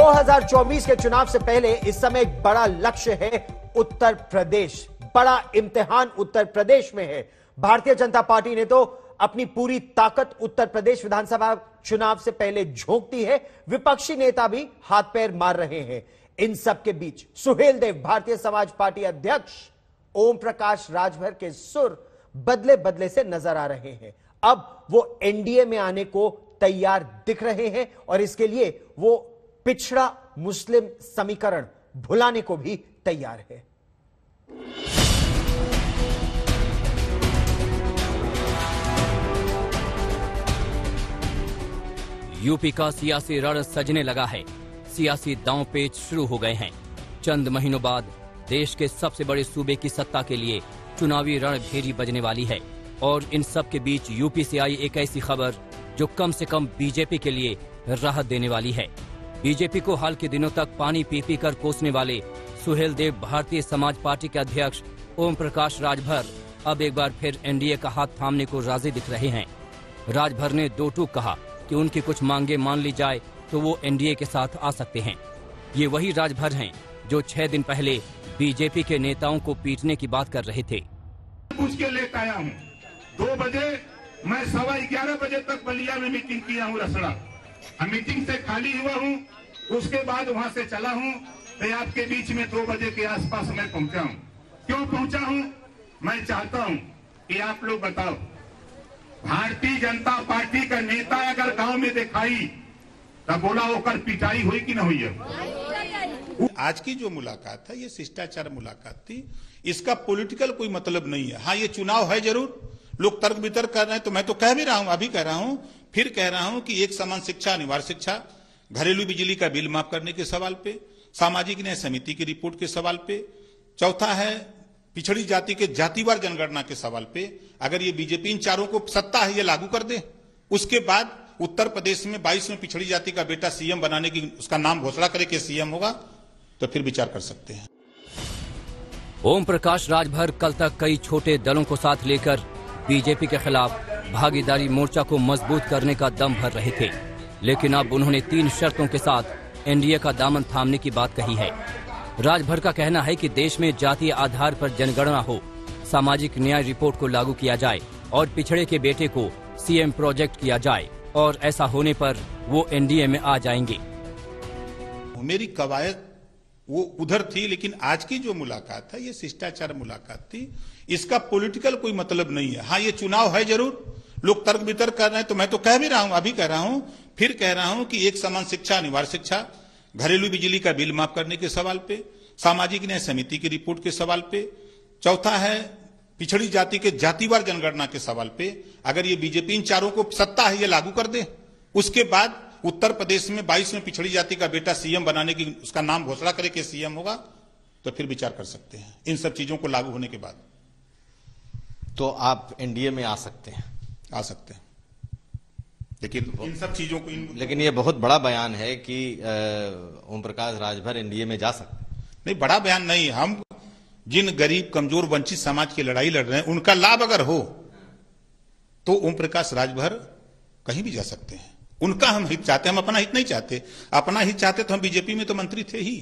2024 के चुनाव से पहले इस समय एक बड़ा लक्ष्य है उत्तर प्रदेश। बड़ा इम्तिहान उत्तर प्रदेश में है। भारतीय जनता पार्टी ने तो अपनी पूरी ताकत उत्तर प्रदेश विधानसभा चुनाव से पहले झोंक दी है। विपक्षी नेता भी हाथ पैर मार रहे हैं। इन सब के बीच सुहेल देव भारतीय समाज पार्टी अध्यक्ष ओम प्रकाश राजभर के सुर बदले बदले से नजर आ रहे हैं। अब वो एनडीए में आने को तैयार दिख रहे हैं और इसके लिए वो पिछड़ा मुस्लिम समीकरण भुलाने को भी तैयार है। यूपी का सियासी रण सजने लगा है। सियासी दांव पेच शुरू हो गए हैं। चंद महीनों बाद देश के सबसे बड़े सूबे की सत्ता के लिए चुनावी रणभेरी बजने वाली है और इन सब के बीच यूपी से आई एक ऐसी खबर जो कम से कम बीजेपी के लिए राहत देने वाली है। बीजेपी को हाल के दिनों तक पानी पी पी कर कोसने वाले सुहेल देव भारतीय समाज पार्टी के अध्यक्ष ओम प्रकाश राजभर अब एक बार फिर एनडीए का हाथ थामने को राजी दिख रहे हैं। राजभर ने दो टूक कहा कि उनकी कुछ मांगे मान ली जाए तो वो एनडीए के साथ आ सकते हैं। ये वही राजभर हैं जो 6 दिन पहले बीजेपी के नेताओं को पीटने की बात कर रहे थे। पूछ के लेकर आया हूँ 2 बजे, मैं 11:15 बजे तक बलिया में मीटिंग किया हूँ रसड़ा। मीटिंग से खाली हुआ हूँ, उसके बाद वहाँ से चला हूँ तो आपके बीच में 2 बजे के आसपास मैं पहुँचा हूँ। क्यों पहुँचा हूँ? मैं चाहता हूँ कि आप लोग बताओ, भारतीय जनता पार्टी का नेता अगर गांव में दिखाई तब बोला होकर पिटाई हुई कि न हुई है? आज की जो मुलाकात है ये शिष्टाचार मुलाकात थी। इसका पॉलिटिकल कोई मतलब नहीं है। हाँ, ये चुनाव है जरूर, लोग तर्क वितर्क कर रहे हैं तो मैं तो कह भी रहा हूं, अभी कह रहा हूं, फिर कह रहा हूं कि एक समान शिक्षा अनिवार्य शिक्षा, घरेलू बिजली का बिल माफ करने के सवाल पे, सामाजिक न्याय समिति की रिपोर्ट के सवाल पे, चौथा है पिछड़ी जाति के जातिवार जनगणना के सवाल पे, अगर ये बीजेपी इन चारों को सत्ता है ये लागू कर दे, उसके बाद उत्तर प्रदेश में 22 में पिछड़ी जाति का बेटा सीएम बनाने की उसका नाम घोषणा करे कि सीएम होगा तो फिर विचार कर सकते हैं। ओम प्रकाश राजभर कल तक कई छोटे दलों को साथ लेकर बीजेपी के खिलाफ भागीदारी मोर्चा को मजबूत करने का दम भर रहे थे, लेकिन अब उन्होंने 3 शर्तों के साथ एनडीए का दामन थामने की बात कही है। राजभर का कहना है कि देश में जातीय आधार पर जनगणना हो, सामाजिक न्याय रिपोर्ट को लागू किया जाए और पिछड़े के बेटे को सीएम प्रोजेक्ट किया जाए और ऐसा होने पर वो एनडीए में आ जाएंगे। मेरी कवायद वो उधर थी, लेकिन आज की जो मुलाकात है ये शिष्टाचार मुलाकात थी। इसका पॉलिटिकल कोई मतलब नहीं है। हाँ, ये चुनाव है जरूर, लोग तर्क वितर्क कर रहे हैं तो मैं तो कह भी रहा हूं, अभी कह रहा हूं, फिर कह रहा हूं कि एक समान शिक्षा अनिवार्य शिक्षा, घरेलू बिजली का बिल माफ करने के सवाल पे, सामाजिक न्याय समिति की रिपोर्ट के सवाल पे, चौथा है पिछड़ी जाति के जातिवार जनगणना के सवाल पे, अगर ये बीजेपी इन चारों को सत्ता है ये लागू कर दे, उसके बाद उत्तर प्रदेश में 22 में पिछड़ी जाति का बेटा सीएम बनाने की उसका नाम घोषणा करे कि सीएम होगा तो फिर विचार कर सकते हैं। इन सब चीजों को लागू होने के बाद तो आप एनडीए में आ सकते हैं। आ सकते हैं, लेकिन इन सब चीजों को लेकिन ये बहुत बड़ा बयान है कि ओम प्रकाश राजभर एनडीए में जा सकते। नहीं, बड़ा बयान नहीं। हम जिन गरीब कमजोर वंचित समाज की लड़ाई लड़ रहे हैं उनका लाभ अगर हो तो ओम प्रकाश राजभर कहीं भी जा सकते हैं। उनका हम हित चाहते हैं, हम अपना हित नहीं चाहते। अपना हित चाहते तो हम बीजेपी में तो मंत्री थे ही।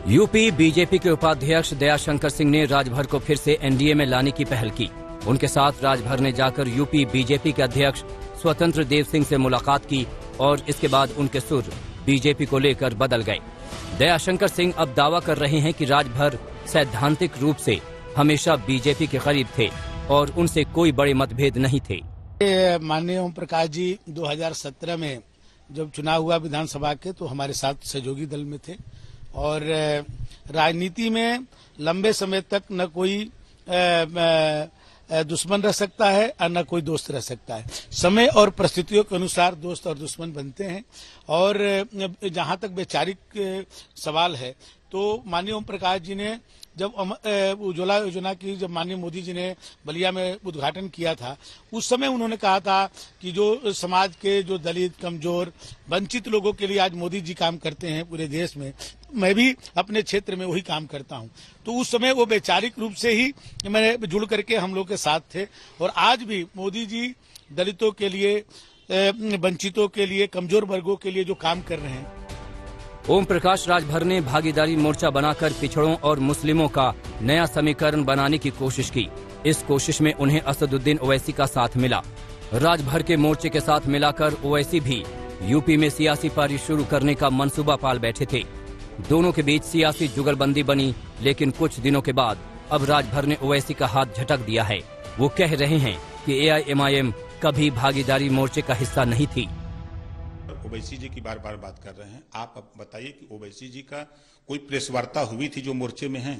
यूपी बीजेपी के उपाध्यक्ष दयाशंकर सिंह ने राजभर को फिर से एनडीए में लाने की पहल की। उनके साथ राजभर ने जाकर यूपी बीजेपी के अध्यक्ष स्वतंत्र देव सिंह से मुलाकात की और इसके बाद उनके सुर बीजेपी को लेकर बदल गए। दयाशंकर सिंह अब दावा कर रहे हैं कि राजभर सैद्धांतिक रूप से हमेशा बीजेपी के करीब थे और उनसे कोई बड़े मतभेद नहीं थे। माननीय ओम प्रकाश जी 2017 में जब चुनाव हुआ विधानसभा के तो हमारे साथ सहयोगी दल में थे और राजनीति में लंबे समय तक न कोई दुश्मन रह सकता है और न कोई दोस्त रह सकता है। समय और परिस्थितियों के अनुसार दोस्त और दुश्मन बनते हैं। और जहां तक वैचारिक सवाल है तो माननीय ओम प्रकाश जी ने जब उज्ज्वला योजना की जब माननीय मोदी जी ने बलिया में उद्घाटन किया था उस समय उन्होंने कहा था कि जो समाज के जो दलित कमजोर वंचित लोगों के लिए आज मोदी जी काम करते हैं पूरे देश में, मैं भी अपने क्षेत्र में वही काम करता हूं। तो उस समय वो वैचारिक रूप से ही मैंने जुड़ करके हम लोग के साथ थे और आज भी मोदी जी दलितों के लिए, वंचितों के लिए, कमजोर वर्गों के लिए जो काम कर रहे हैं ओम प्रकाश राजभर ने भागीदारी मोर्चा बनाकर पिछड़ों और मुस्लिमों का नया समीकरण बनाने की कोशिश की। इस कोशिश में उन्हें असदुद्दीन ओवैसी का साथ मिला। राजभर के मोर्चे के साथ मिलाकर ओवैसी भी यूपी में सियासी पारी शुरू करने का मंसूबा पाल बैठे थे। दोनों के बीच सियासी जुगलबंदी बनी, लेकिन कुछ दिनों के बाद अब राजभर ने ओवैसी का हाथ झटक दिया है। वो कह रहे हैं कि AIMIM कभी भागीदारी मोर्चे का हिस्सा नहीं थी। ओवैसी जी की बार बार बात कर रहे हैं, आप अब बताइए कि ओवैसी जी का कोई प्रेस वार्ता हुई थी जो मोर्चे में है?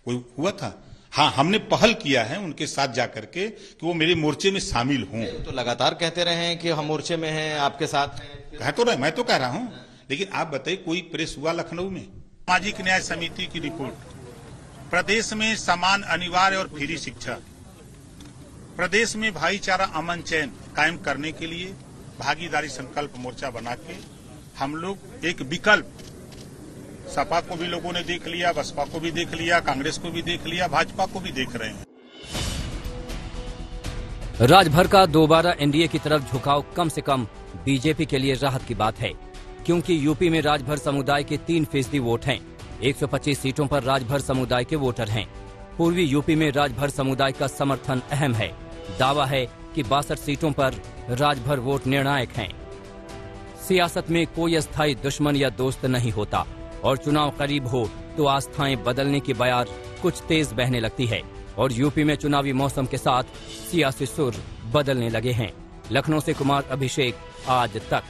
कोई हुआ था? हाँ, हमने पहल किया है उनके साथ जाकर के कि वो मेरे मोर्चे में शामिल हों। तो लगातार कहते रहे हैं कि हम मोर्चे में हैं, आपके साथ कह तो रहे, मैं तो कह रहा हूं, लेकिन आप बताइए कोई प्रेस हुआ लखनऊ में? सामाजिक न्याय समिति की रिपोर्ट, प्रदेश में समान, अनिवार्य और फ्री शिक्षा, प्रदेश में भाईचारा, अमन चैन कायम करने के लिए भागीदारी संकल्प मोर्चा बना के हम लोग एक विकल्प, सपा को भी लोगों ने देख लिया, बसपा को भी देख लिया, कांग्रेस को भी देख लिया, भाजपा को भी देख रहे हैं। राजभर का दोबारा एनडीए की तरफ झुकाव कम से कम बीजेपी के लिए राहत की बात है, क्योंकि यूपी में राजभर समुदाय के 3% वोट हैं। 125 सीटों पर राजभर समुदाय के वोटर हैं। पूर्वी यूपी में राजभर समुदाय का समर्थन अहम है। दावा है कि 62 सीटों पर राजभर वोट निर्णायक हैं। सियासत में कोई अस्थायी दुश्मन या दोस्त नहीं होता और चुनाव करीब हो तो आस्थाएं बदलने की बयार कुछ तेज बहने लगती है और यूपी में चुनावी मौसम के साथ सियासी सुर बदलने लगे हैं। लखनऊ से कुमार अभिषेक, आज तक।